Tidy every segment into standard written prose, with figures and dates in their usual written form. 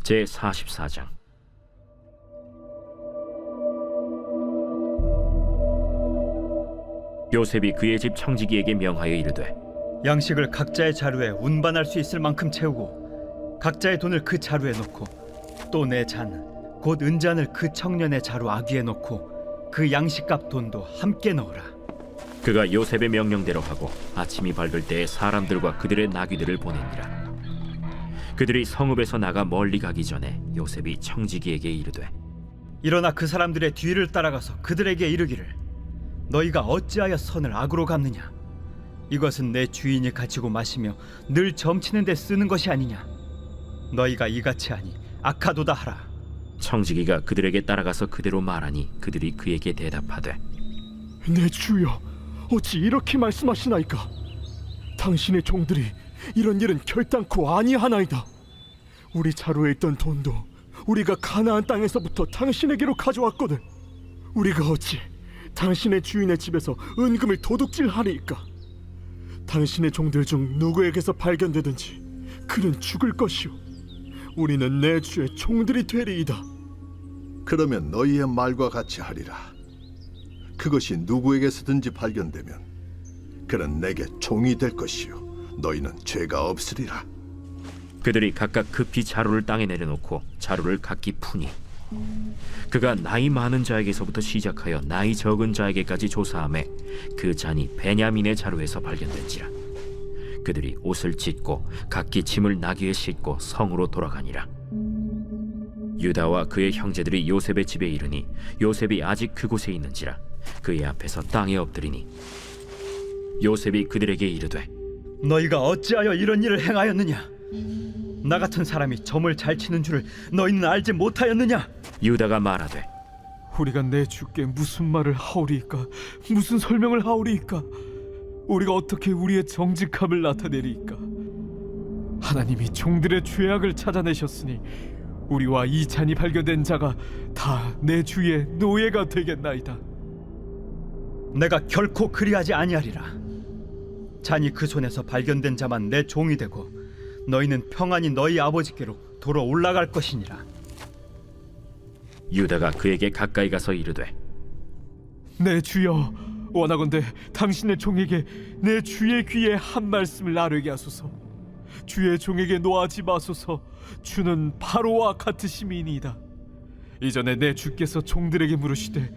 제44장. 요셉이 그의 집 청지기에게 명하여 이르되, 양식을 각자의 자루에 운반할 수 있을 만큼 채우고 각자의 돈을 그 자루에 넣고 또 내 잔 곧 은잔을 그 청년의 자루 아귀에 넣고 그 양식값 돈도 함께 넣으라. 그가 요셉의 명령대로 하고 아침이 밝을 때에 사람들과 그들의 나귀들을 보내니라. 그들이 성읍에서 나가 멀리 가기 전에 요셉이 청지기에게 이르되, 일어나 그 사람들의 뒤를 따라가서 그들에게 이르기를, 너희가 어찌하여 선을 악으로 갚느냐? 이것은 내 주인이 가지고 마시며 늘 점치는 데 쓰는 것이 아니냐? 너희가 이같이 하니 악하도다 하라. 청지기가 그들에게 따라가서 그대로 말하니 그들이 그에게 대답하되, 내 주여, 어찌 이렇게 말씀하시나이까? 당신의 종들이 이런 일은 결단코 아니하나이다. 우리 자루에 있던 돈도 우리가 가나안 땅에서부터 당신에게로 가져왔거든. 우리가 어찌 당신의 주인의 집에서 은금을 도둑질하리이까? 당신의 종들 중 누구에게서 발견되든지 그는 죽을 것이오. 우리는 내 주의 종들이 되리이다. 그러면 너희의 말과 같이 하리라. 그것이 누구에게서든지 발견되면 그는 내게 종이 될 것이요 너희는 죄가 없으리라. 그들이 각각 급히 자루를 땅에 내려놓고 자루를 각기 푸니, 그가 나이 많은 자에게서부터 시작하여 나이 적은 자에게까지 조사하매 그 잔이 베냐민의 자루에서 발견된지라. 그들이 옷을 찢고 각기 짐을 나귀에 싣고 성으로 돌아가니라. 유다와 그의 형제들이 요셉의 집에 이르니 요셉이 아직 그곳에 있는지라. 그의 앞에서 땅에 엎드리니 요셉이 그들에게 이르되, 너희가 어찌하여 이런 일을 행하였느냐? 나 같은 사람이 점을 잘 치는 줄을 너희는 알지 못하였느냐? 유다가 말하되, 우리가 내 주께 무슨 말을 하오리이까? 무슨 설명을 하오리이까? 우리가 어떻게 우리의 정직함을 나타내리이까? 하나님이 종들의 죄악을 찾아내셨으니 우리와 이 잔이 발견된 자가 다 내 주의 노예가 되겠나이다. 내가 결코 그리하지 아니하리라. 잔이 그 손에서 발견된 자만 내 종이 되고 너희는 평안히 너희 아버지께로 돌아 올라갈 것이니라. 유다가 그에게 가까이 가서 이르되, 내 주여, 원하건대 당신의 종에게 내 주의 귀에 한 말씀을 아뢰게 하소서. 주의 종에게 노하지 마소서. 주는 바로와 같으심이니이다. 이전에 내 주께서 종들에게 물으시되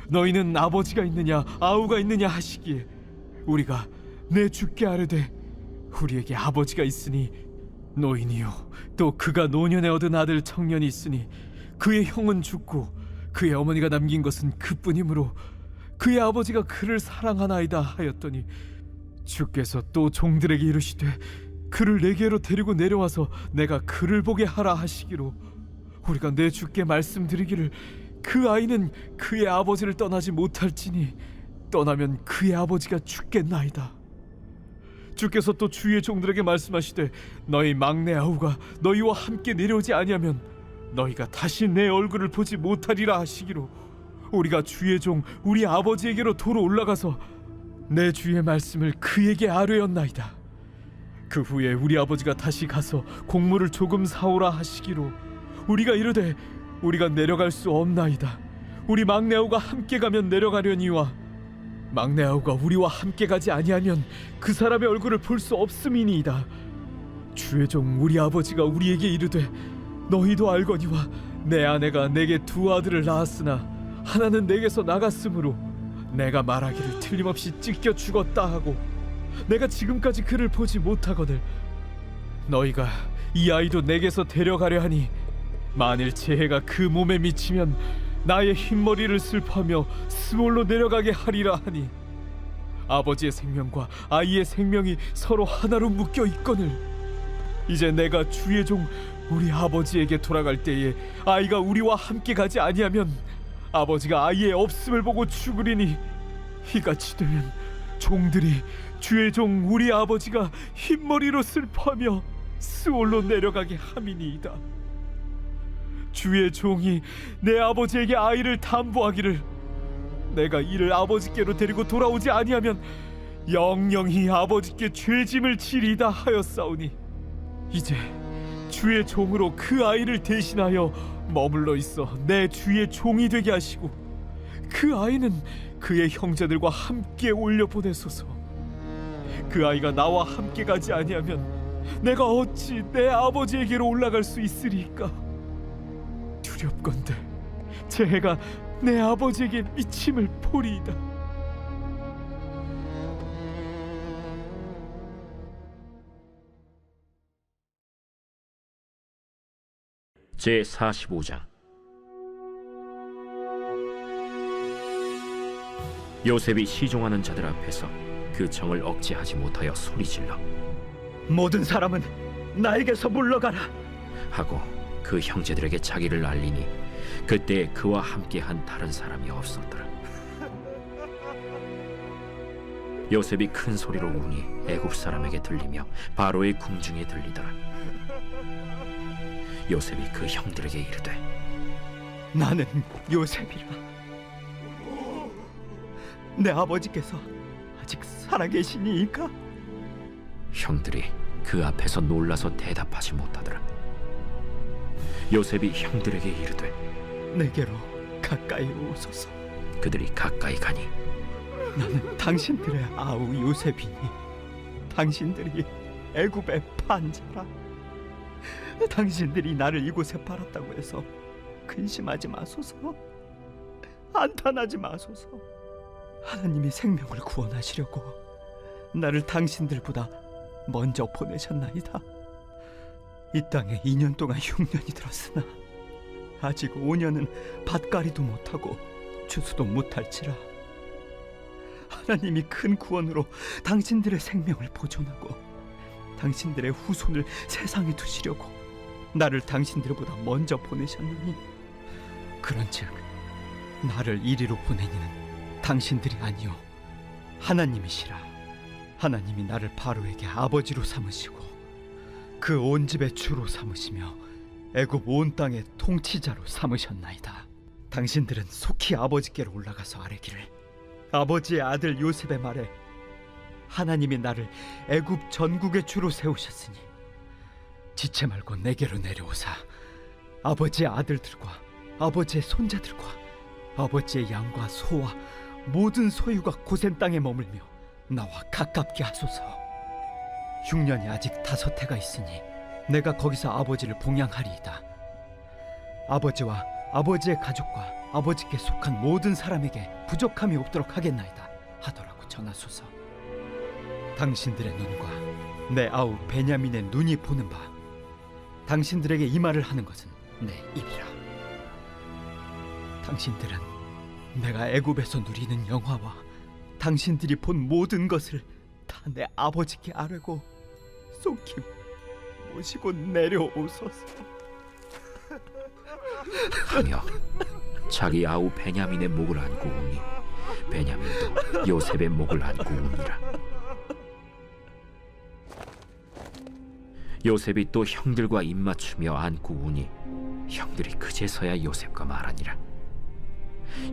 너희는 아버지가 있느냐 아우가 있느냐 하시기에 우리가 내 주께 아뢰되 우리에게 아버지가 있으니 노인이요 또 그가 노년에 얻은 아들 청년이 있으니 그의 형은 죽고 그의 어머니가 남긴 것은 그뿐이므로 그의 아버지가 그를 사랑하나이다 하였더니 주께서 또 종들에게 이르시되 그를 내게로 데리고 내려와서 내가 그를 보게 하라 하시기로 우리가 내 주께 말씀드리기를 그 아이는 그의 아버지를 떠나지 못할지니 떠나면 그의 아버지가 죽겠나이다. 주께서 또 주의 종들에게 말씀하시되 너희 막내 아우가 너희와 함께 내려오지 아니하면 너희가 다시 내 얼굴을 보지 못하리라 하시기로 우리가 주의 종 우리 아버지에게로 도로 올라가서 내 주의 말씀을 그에게 아뢰었나이다. 그 후에 우리 아버지가 다시 가서 곡물을 조금 사오라 하시기로 우리가 이르되 우리가 내려갈 수 없나이다. 우리 막내 아우가 함께 가면 내려가려니와 막내 아우가 우리와 함께 가지 아니하면 그 사람의 얼굴을 볼 수 없음이니이다. 주의 종 우리 아버지가 우리에게 이르되 너희도 알거니와 내 아내가 내게 두 아들을 낳았으나 하나는 내게서 나갔으므로 내가 말하기를 틀림없이 찢겨 죽었다 하고 내가 지금까지 그를 보지 못하거늘 너희가 이 아이도 내게서 데려가려 하니 만일 재해가 그 몸에 미치면 나의 흰머리를 슬퍼하며 스몰로 내려가게 하리라 하니 아버지의 생명과 아이의 생명이 서로 하나로 묶여 있거늘 이제 내가 주의 종 우리 아버지에게 돌아갈 때에 아이가 우리와 함께 가지 아니하면 아버지가 아이의 없음을 보고 죽으리니 이같이 되면 종들이 주의 종 우리 아버지가 흰머리로 슬퍼하며 스올로 내려가게 함이니이다. 주의 종이 내 아버지에게 아이를 담보하기를 내가 이를 아버지께로 데리고 돌아오지 아니하면 영영히 아버지께 죄짐을 지리이다 하였사오니 이제 주의 종으로 그 아이를 대신하여 머물러 있어 내 주의 종이 되게 하시고 그 아이는 그의 형제들과 함께 올려 보내소서. 그 아이가 나와 함께 가지 아니하면 내가 어찌 내 아버지에게로 올라갈 수 있으리까? 두렵건대 제 해가 내 아버지에게 미침을 보리이다. 제 45장. 요셉이 시종하는 자들 앞에서 그 정을 억제하지 못하여 소리질러 모든 사람은 나에게서 물러가라. 하고 그 형제들에게 자기를 알리니 그때 그와 함께한 다른 사람이 없었더라. 요셉이 큰 소리로 우니 애굽 사람에게 들리며 바로의 궁중에 들리더라. 요셉이 그 형들에게 이르되 나는 요셉이라. 내 아버지께서 아직 살아계시니이까? 형들이 그 앞에서 놀라서 대답하지 못하더라. 요셉이 형들에게 이르되 내게로 가까이 오소서. 그들이 가까이 가니 나는 당신들의 아우 요셉이니 당신들이 애굽의 판자라. 당신들이 나를 이곳에 팔았다고 해서 근심하지 마소서. 안탄하지 마소서. 하나님이 생명을 구원하시려고 나를 당신들보다 먼저 보내셨나이다. 이 땅에 2년 동안 흉년이 들었으나 아직 5년은 밭갈이도 못하고 추수도 못할지라. 하나님이 큰 구원으로 당신들의 생명을 보존하고 당신들의 후손을 세상에 두시려고 나를 당신들보다 먼저 보내셨느니, 그런즉 나를 이리로 보내니는 당신들이 아니요 하나님이시라. 하나님이 나를 바로에게 아버지로 삼으시고 그 온 집의 주로 삼으시며 애굽 온 땅의 통치자로 삼으셨나이다. 당신들은 속히 아버지께로 올라가서 아뢰기를, 아버지의 아들 요셉의 말에 하나님이 나를 애굽 전국의 주로 세우셨으니 지체 말고 내게로 내려오사 아버지의 아들들과 아버지의 손자들과 아버지의 양과 소와 모든 소유가 고센 땅에 머물며 나와 가깝게 하소서. 흉년이 아직 5해가 있으니 내가 거기서 아버지를 봉양하리이다. 아버지와 아버지의 가족과 아버지께 속한 모든 사람에게 부족함이 없도록 하겠나이다 하더라고 전하소서. 당신들의 눈과 내 아우 베냐민의 눈이 보는 바 당신들에게 이 말을 하는 것은 내 입이라. 당신들은 내가 애굽에서 누리는 영화와 당신들이 본 모든 것을 다 내 아버지께 아뢰고 속히 모시고 내려오소서 하며 자기 아우 베냐민의 목을 안고 우니 베냐민도 요셉의 목을 안고 우니라. 요셉이 또 형들과 입맞추며 안고 우니 형들이 그제서야 요셉과 말하니라.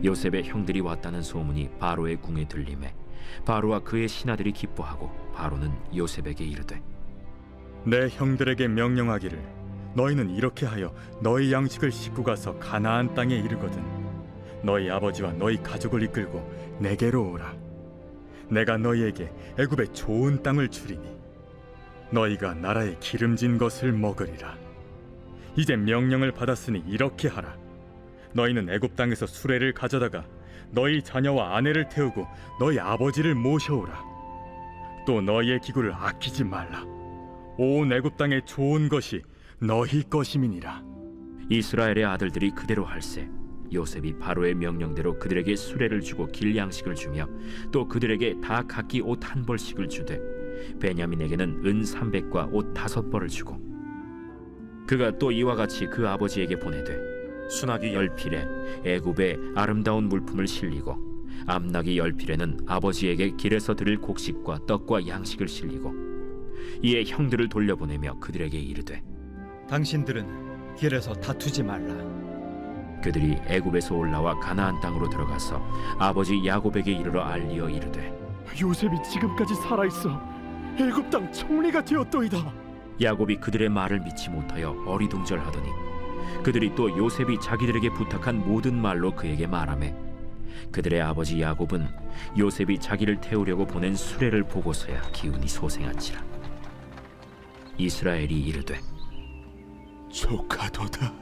요셉의 형들이 왔다는 소문이 바로의 궁에 들리매 바로와 그의 신하들이 기뻐하고 바로는 요셉에게 이르되, 내 형들에게 명령하기를 너희는 이렇게 하여 너희 양식을 싣고 가서 가나안 땅에 이르거든 너희 아버지와 너희 가족을 이끌고 내게로 오라. 내가 너희에게 애굽의 좋은 땅을 주리니 너희가 나라의 기름진 것을 먹으리라. 이제 명령을 받았으니 이렇게 하라. 너희는 애굽 땅에서 수레를 가져다가 너희 자녀와 아내를 태우고 너희 아버지를 모셔오라. 또 너희의 기구를 아끼지 말라. 온 애굽 땅의 좋은 것이 너희 것임이니라. 이스라엘의 아들들이 그대로 할세 요셉이 바로의 명령대로 그들에게 수레를 주고 길 양식을 주며 또 그들에게 다 각기 옷 1벌씩을 주되 베냐민에게는 은 300과 옷 5벌을 주고 그가 또 이와 같이 그 아버지에게 보내되 수나기 10필에 애굽의 아름다운 물품을 실리고 암나기 10필에는 아버지에게 길에서 드릴 곡식과 떡과 양식을 실리고 이에 형들을 돌려보내며 그들에게 이르되, 당신들은 길에서 다투지 말라. 그들이 애굽에서 올라와 가나안 땅으로 들어가서 아버지 야곱에게 이르러 알리어 이르되, 요셉이 지금까지 살아있어 애굽 땅 총리가 되었도이다. 야곱이 그들의 말을 믿지 못하여 어리둥절하더니 그들이 또 요셉이 자기들에게 부탁한 모든 말로 그에게 말하매 그들의 아버지 야곱은 요셉이 자기를 태우려고 보낸 수레를 보고서야 기운이 소생한지라. 이스라엘이 이르되 조카도다.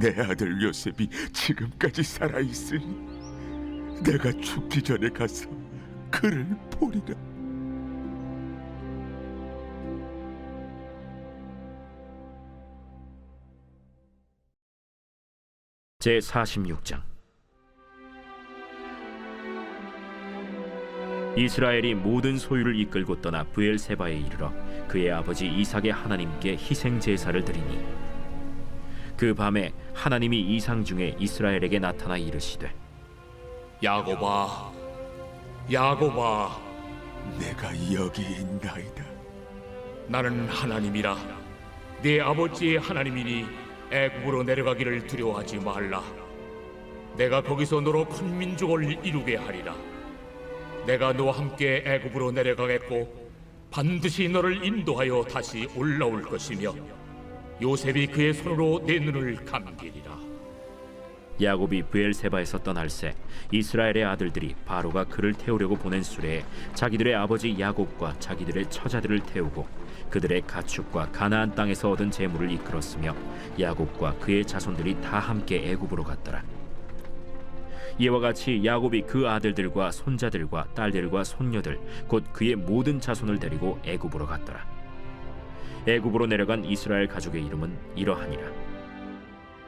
내 아들 요셉이 지금까지 살아 있으니 내가 죽기 전에 가서 그를 보리라. 제46장. 이스라엘이 모든 소유를 이끌고 떠나 브엘세바에 이르러 그의 아버지 이삭의 하나님께 희생 제사를 드리니 그 밤에 하나님이 이상 중에 이스라엘에게 나타나 이르시되 야곱아, 야곱아, 내가 여기 있나이다. 나는 하나님이라. 네 아버지의 하나님이니 애굽으로 내려가기를 두려워하지 말라. 내가 거기서 너로 큰 민족을 이루게 하리라. 내가 너와 함께 애굽으로 내려가겠고 반드시 너를 인도하여 다시 올라올 것이며 요셉이 그의 손으로 내 눈을 감기리라. 야곱이 브엘세바에서 떠날새 이스라엘의 아들들이 바로가 그를 태우려고 보낸 수레에 자기들의 아버지 야곱과 자기들의 처자들을 태우고 그들의 가축과 가나안 땅에서 얻은 재물을 이끌었으며 야곱과 그의 자손들이 다 함께 애굽으로 갔더라. 이와 같이 야곱이 그 아들들과 손자들과 딸들과 손녀들 곧 그의 모든 자손을 데리고 애굽으로 갔더라. 애굽으로 내려간 이스라엘 가족의 이름은 이러하니라.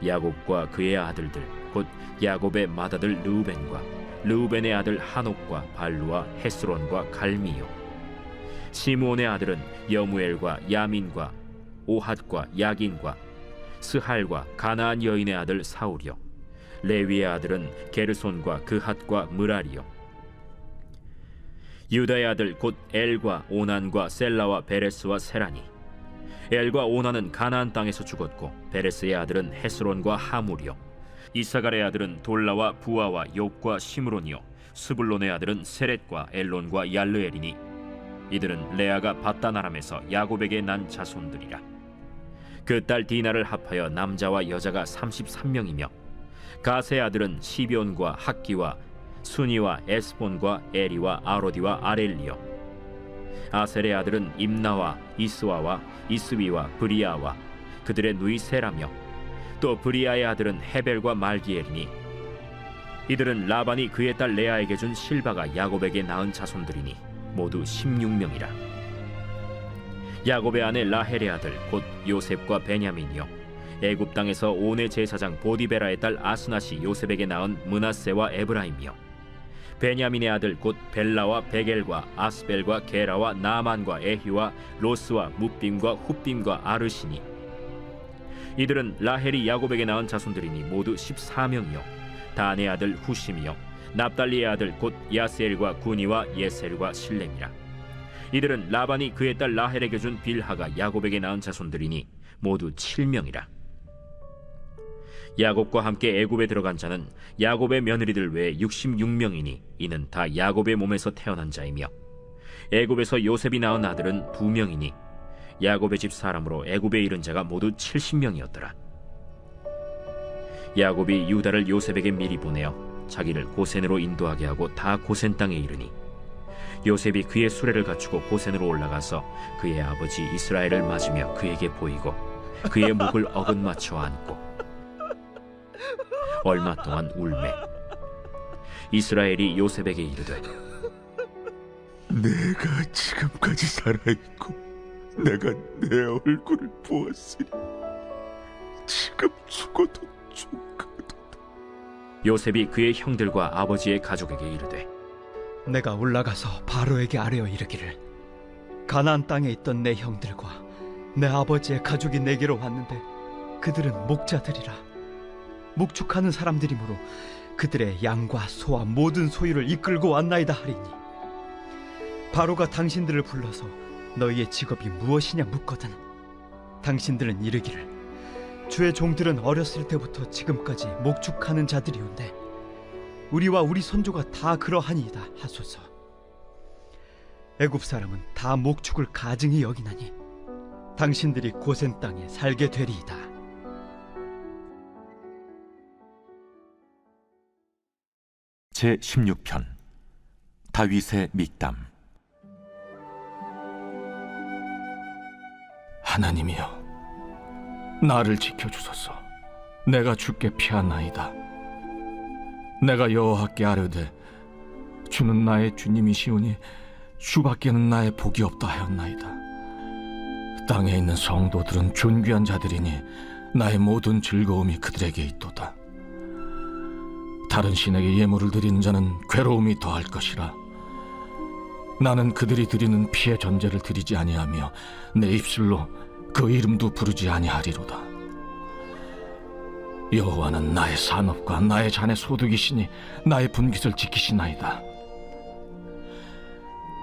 야곱과 그의 아들들 곧 야곱의 맏아들 르우벤과 르우벤의 아들 한옥과 발루와 헤스론과 갈미요. 시므온의 아들은 여무엘과 야민과 오핫과 야긴과 스할과 가나안 여인의 아들 사울이요. 레위의 아들은 게르손과 그핫과 므라리요. 유다의 아들 곧 엘과 오난과 셀라와 베레스와 세라니. 엘과 오난은 가나안 땅에서 죽었고 베레스의 아들은 헤스론과 하물이요. 이사갈의 아들은 돌라와 부아와 욥과 시므론이요. 스불론의 아들은 세렛과 엘론과 얄르엘이니 이들은 레아가 밧단 아람에서 야곱에게 난 자손들이라. 그 딸 디나를 합하여 남자와 여자가 33명이며 가세의 아들은 시비온과 학기와 순이와 에스본과 에리와 아로디와 아렐리요. 아셀의 아들은 임나와 이스와와 이스위와 브리아와 그들의 누이 세라며 또 브리아의 아들은 헤벨과 말기엘이니 이들은 라반이 그의 딸 레아에게 준 실바가 야곱에게 낳은 자손들이니 모두 16명이라. 야곱의 아내 라헬의 아들 곧 요셉과 베냐민이요. 애굽 땅에서 온의 제사장 보디베라의 딸 아스낫이 요셉에게 낳은 므낫세와 에브라임이요. 베냐민의 아들 곧 벨라와 베겔과 아스벨과 게라와 나만과 에히와 로스와 뭇빔과 훗빔과 아르시니 이들은 라헬이 야곱에게 낳은 자손들이니 모두 14명이요. 단의 아들 후심이요. 납달리의 아들 곧 야스엘과 구니와 예셀과 실렘이라. 이들은 라반이 그의 딸 라헬에게 준 빌하가 야곱에게 낳은 자손들이니 모두 7명이라. 야곱과 함께 애굽에 들어간 자는 야곱의 며느리들 외에 66명이니 이는 다 야곱의 몸에서 태어난 자이며 애굽에서 요셉이 낳은 아들은 2명이니 야곱의 집 사람으로 애굽에 이른 자가 모두 70명이었더라. 야곱이 유다를 요셉에게 미리 보내어 자기를 고센으로 인도하게 하고 다 고센 땅에 이르니 요셉이 그의 수레를 갖추고 고센으로 올라가서 그의 아버지 이스라엘을 맞으며 그에게 보이고 그의 목을 어긋맞춰 안고 얼마 동안 울매 이스라엘이 요셉에게 이르되 내가 지금까지 살아있고 내가 내 얼굴을 보았으니 지금 죽어도 조카도다. 요셉이 그의 형들과 아버지의 가족에게 이르되 내가 올라가서 바로에게 아뢰어 이르기를 가나안 땅에 있던 내 형들과 내 아버지의 가족이 내게로 왔는데 그들은 목자들이라. 목축하는 사람들이므로 그들의 양과 소와 모든 소유를 이끌고 왔나이다 하리니 바로가 당신들을 불러서 너희의 직업이 무엇이냐 묻거든 당신들은 이르기를 주의 종들은 어렸을 때부터 지금까지 목축하는 자들이온데 우리와 우리 선조가 다 그러하니이다 하소서. 애굽 사람은 다 목축을 가증히 여기나니 당신들이 고센 땅에 살게 되리이다. 제 16편 다윗의 mik담. 하나님이여, 나를 지켜주소서. 내가 주께 피하나이다. 내가 여호와께 아뢰되 주는 나의 주님이시오니 주밖에는 나의 복이 없다 하였나이다. 땅에 있는 성도들은 존귀한 자들이니 나의 모든 즐거움이 그들에게 있도다. 다른 신에게 예물을 드리는 자는 괴로움이 더할 것이라. 나는 그들이 드리는 피의 전제를 드리지 아니하며 내 입술로 그 이름도 부르지 아니하리로다. 여호와는 나의 산업과 나의 잔의 소득이시니 나의 분깃을 지키시나이다.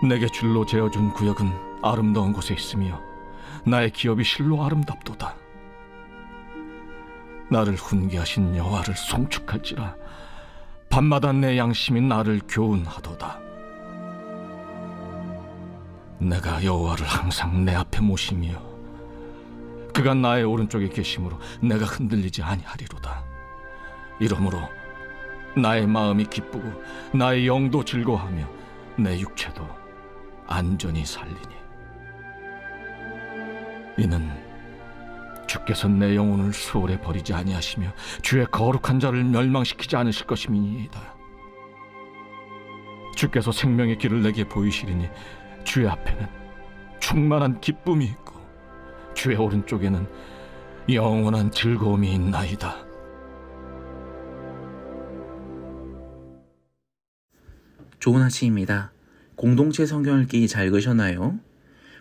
내게 줄로 재어준 구역은 아름다운 곳에 있으며 나의 기업이 실로 아름답도다. 나를 훈계하신 여호와를 송축할지라. 밤마다 내 양심이 나를 교훈하도다. 내가 여호와를 항상 내 앞에 모시며 그가 나의 오른쪽에 계심으로 내가 흔들리지 아니하리로다. 이러므로 나의 마음이 기쁘고 나의 영도 즐거워하며 내 육체도 안전히 살리니, 이는 주께서 내 영혼을 수월에 버리지 아니하시며 주의 거룩한 자를 멸망시키지 않으실 것임이니이다. 주께서 생명의 길을 내게 보이시리니 주의 앞에는 충만한 기쁨이 있고 주의 오른쪽에는 영원한 즐거움이 있나이다. 좋은 아침입니다. 공동체 성경 읽기 잘 읽으셨나요?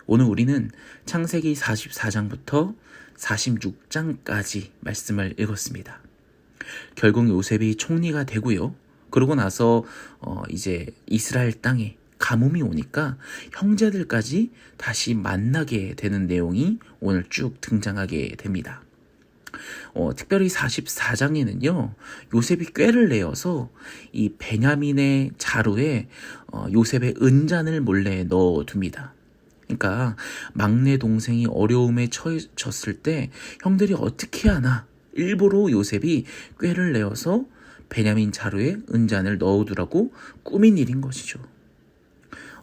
오늘 우리는 창세기 44장부터 46장까지 말씀을 읽었습니다. 결국 요셉이 총리가 되고요. 그러고 나서 이제 이스라엘 땅에 가뭄이 오니까 형제들까지 다시 만나게 되는 내용이 오늘 쭉 등장하게 됩니다. 특별히 44장에는요, 요셉이 꾀를 내어서 이 베냐민의 자루에 요셉의 은잔을 몰래 넣어둡니다. 그러니까 막내 동생이 어려움에 처해졌을 때 형들이 어떻게 하나 일부러 요셉이 꾀를 내어서 베냐민 자루에 은잔을 넣어두라고 꾸민 일인 것이죠.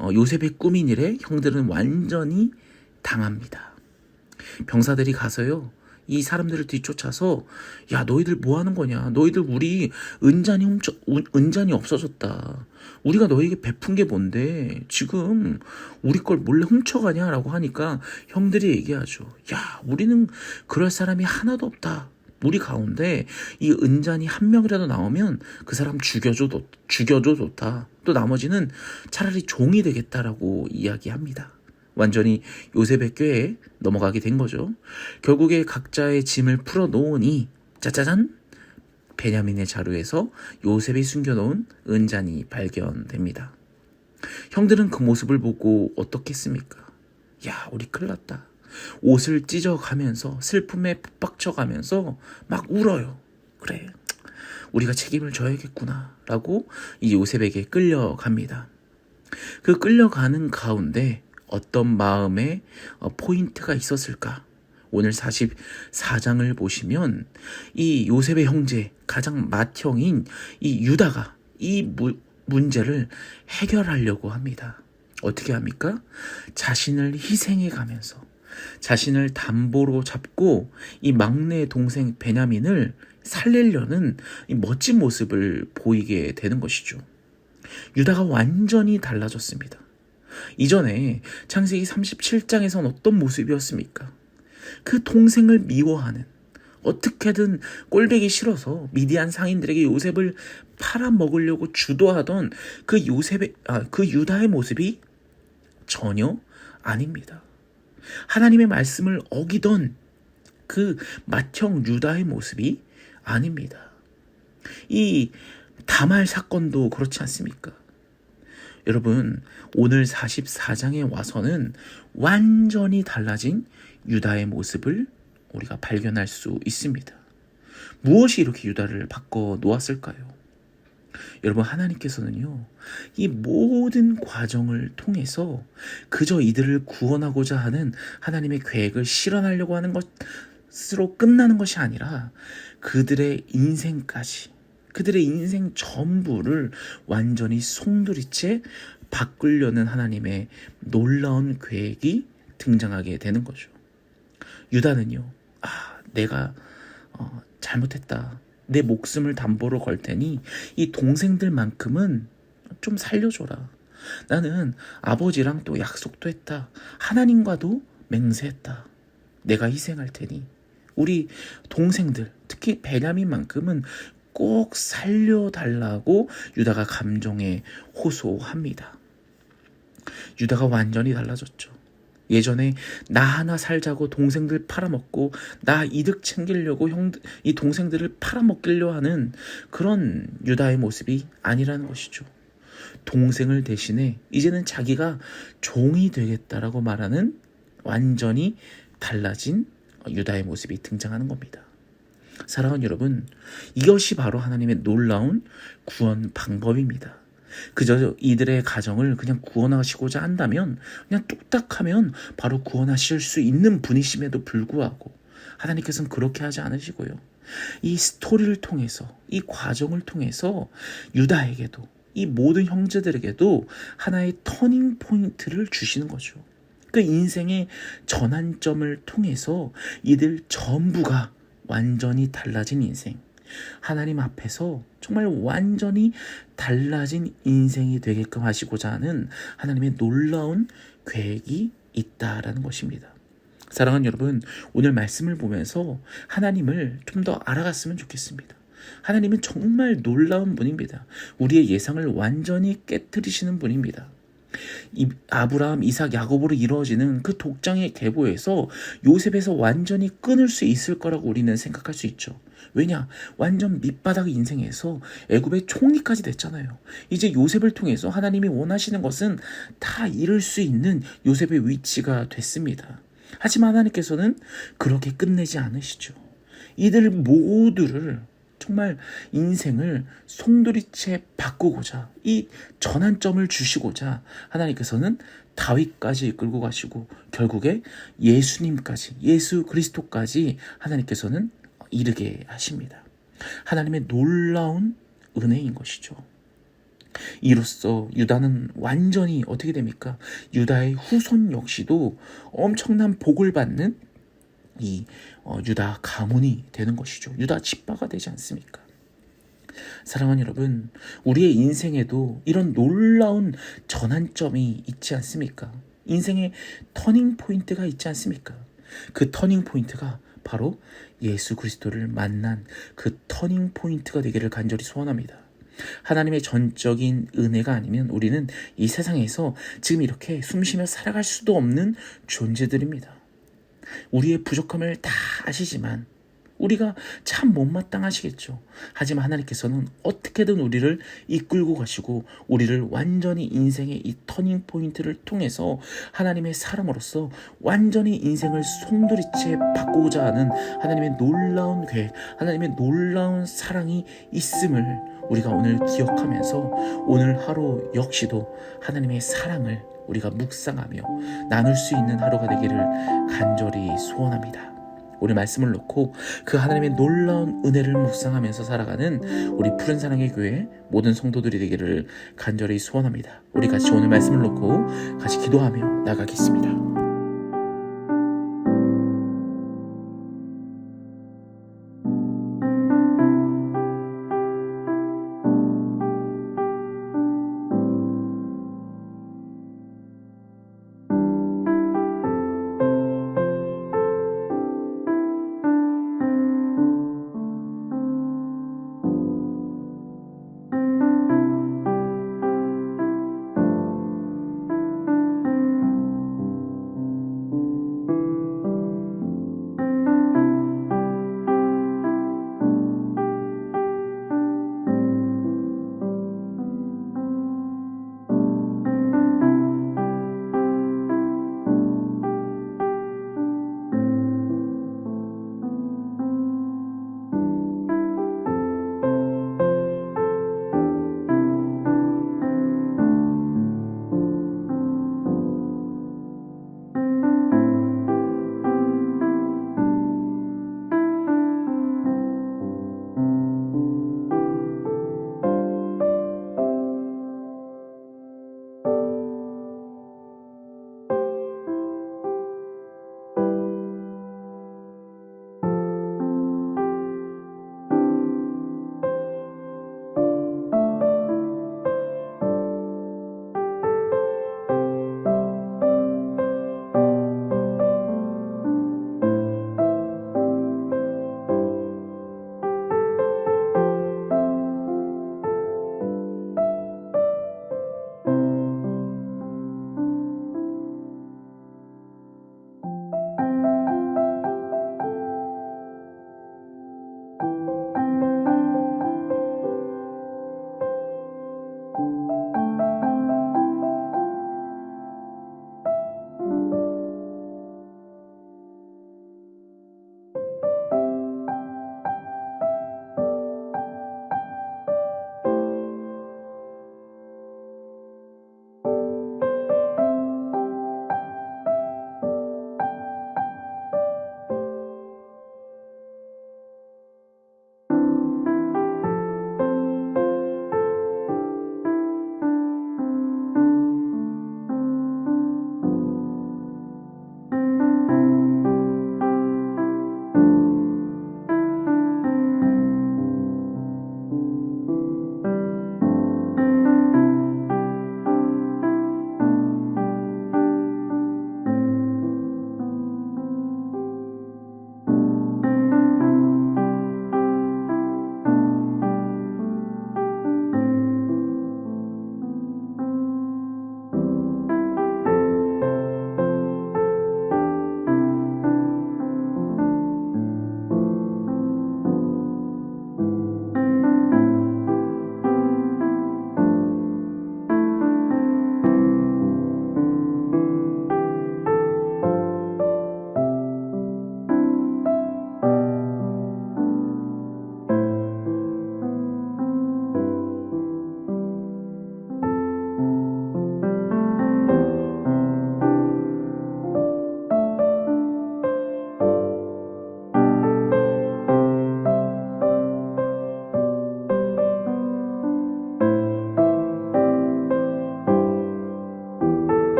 요셉의 꾸민 일에 형들은 완전히 당합니다. 병사들이 가서요, 이 사람들을 뒤쫓아서 야, 너희들 뭐 하는 거냐? 너희들 우리 은잔이 없어졌다. 우리가 너희에게 베푼 게 뭔데 지금 우리 걸 몰래 훔쳐가냐? 라고 하니까 형들이 얘기하죠. 야, 우리는 그럴 사람이 하나도 없다. 우리 가운데 이 은잔이 한 명이라도 나오면 그 사람 죽여줘 좋다. 또 나머지는 차라리 종이 되겠다라고 이야기합니다. 완전히 요셉의 꾀에 넘어가게 된 거죠. 결국에 각자의 짐을 풀어놓으니 짜자잔, 베냐민의 자루에서 요셉이 숨겨놓은 은잔이 발견됩니다. 형들은 그 모습을 보고 어떻겠습니까? 야, 우리 큰일 났다. 옷을 찢어가면서 슬픔에 푹박쳐가면서 막 울어요. 그래, 우리가 책임을 져야겠구나 라고 이 요셉에게 끌려갑니다. 그 끌려가는 가운데 어떤 마음의 포인트가 있었을까? 오늘 44장을 보시면 이 요셉의 형제, 가장 맏형인 이 유다가 이 문제를 해결하려고 합니다. 어떻게 합니까? 자신을 희생해 가면서 자신을 담보로 잡고 이 막내 동생 베냐민을 살리려는 이 멋진 모습을 보이게 되는 것이죠. 유다가 완전히 달라졌습니다. 이전에 창세기 37장에선 어떤 모습이었습니까? 그 동생을 미워하는, 어떻게든 꼴보기 싫어서 미디안 상인들에게 요셉을 팔아먹으려고 주도하던 그 유다의 모습이 전혀 아닙니다. 하나님의 말씀을 어기던 그 맏형 유다의 모습이 아닙니다. 이 다말 사건도 그렇지 않습니까? 여러분, 오늘 44장에 와서는 완전히 달라진 유다의 모습을 우리가 발견할 수 있습니다. 무엇이 이렇게 유다를 바꿔 놓았을까요? 여러분, 하나님께서는요, 이 모든 과정을 통해서 그저 이들을 구원하고자 하는 하나님의 계획을 실현하려고 하는 것으로 끝나는 것이 아니라 그들의 인생까지, 그들의 인생 전부를 완전히 송두리째 바꾸려는 하나님의 놀라운 계획이 등장하게 되는 거죠. 유다는요, 내가 잘못했다. 내 목숨을 담보로 걸 테니 이 동생들만큼은 좀 살려줘라. 나는 아버지랑 또 약속도 했다. 하나님과도 맹세했다. 내가 희생할 테니 우리 동생들, 특히 베냐민만큼은 꼭 살려달라고 유다가 감정에 호소합니다. 유다가 완전히 달라졌죠. 예전에 나 하나 살자고 동생들 팔아먹고 나 이득 챙기려고 이 동생들을 팔아먹기려 하는 그런 유다의 모습이 아니라는 것이죠. 동생을 대신해 이제는 자기가 종이 되겠다라고 말하는 완전히 달라진 유다의 모습이 등장하는 겁니다. 사랑하는 여러분, 이것이 바로 하나님의 놀라운 구원 방법입니다. 그저 이들의 가정을 그냥 구원하시고자 한다면, 그냥 뚝딱하면 바로 구원하실 수 있는 분이심에도 불구하고 하나님께서는 그렇게 하지 않으시고요, 이 스토리를 통해서, 이 과정을 통해서 유다에게도, 이 모든 형제들에게도 하나의 터닝 포인트를 주시는 거죠. 그 인생의 전환점을 통해서 이들 전부가 완전히 달라진 인생, 하나님 앞에서 정말 완전히 달라진 인생이 되게끔 하시고자 하는 하나님의 놀라운 계획이 있다라는 것입니다. 사랑하는 여러분, 오늘 말씀을 보면서 하나님을 좀 더 알아갔으면 좋겠습니다. 하나님은 정말 놀라운 분입니다. 우리의 예상을 완전히 깨트리시는 분입니다. 아브라함, 이삭, 야곱으로 이루어지는 그 독장의 계보에서 요셉에서 완전히 끊을 수 있을 거라고 우리는 생각할 수 있죠. 왜냐? 완전 밑바닥 인생에서 애굽의 총리까지 됐잖아요. 이제 요셉을 통해서 하나님이 원하시는 것은 다 이룰 수 있는 요셉의 위치가 됐습니다. 하지만 하나님께서는 그렇게 끝내지 않으시죠. 이들 모두를 정말 인생을 송두리째 바꾸고자, 이 전환점을 주시고자 하나님께서는 다윗까지 이끌고 가시고 결국에 예수님까지, 예수 그리스도까지 하나님께서는 이르게 하십니다. 하나님의 놀라운 은혜인 것이죠. 이로써 유다는 완전히 어떻게 됩니까? 유다의 후손 역시도 엄청난 복을 받는 이 유다 가문이 되는 것이죠. 유다 지파가 되지 않습니까? 사랑하는 여러분, 우리의 인생에도 이런 놀라운 전환점이 있지 않습니까? 인생의 터닝 포인트가 있지 않습니까? 그 터닝 포인트가 바로 예수 그리스도를 만난 그 터닝 포인트가 되기를 간절히 소원합니다. 하나님의 전적인 은혜가 아니면 우리는 이 세상에서 지금 이렇게 숨쉬며 살아갈 수도 없는 존재들입니다. 우리의 부족함을 다 아시지만 우리가 참 못마땅하시겠죠. 하지만 하나님께서는 어떻게든 우리를 이끌고 가시고 우리를 완전히 인생의 이 터닝 포인트를 통해서 하나님의 사람으로서 완전히 인생을 송두리째 바꾸고자 하는 하나님의 놀라운 계획, 하나님의 놀라운 사랑이 있음을 우리가 오늘 기억하면서 오늘 하루 역시도 하나님의 사랑을 우리가 묵상하며 나눌 수 있는 하루가 되기를 간절히 소원합니다. 오늘 말씀을 놓고 그 하나님의 놀라운 은혜를 묵상하면서 살아가는 우리 푸른 사랑의 교회 모든 성도들이 되기를 간절히 소원합니다. 우리 같이 오늘 말씀을 놓고 같이 기도하며 나가겠습니다.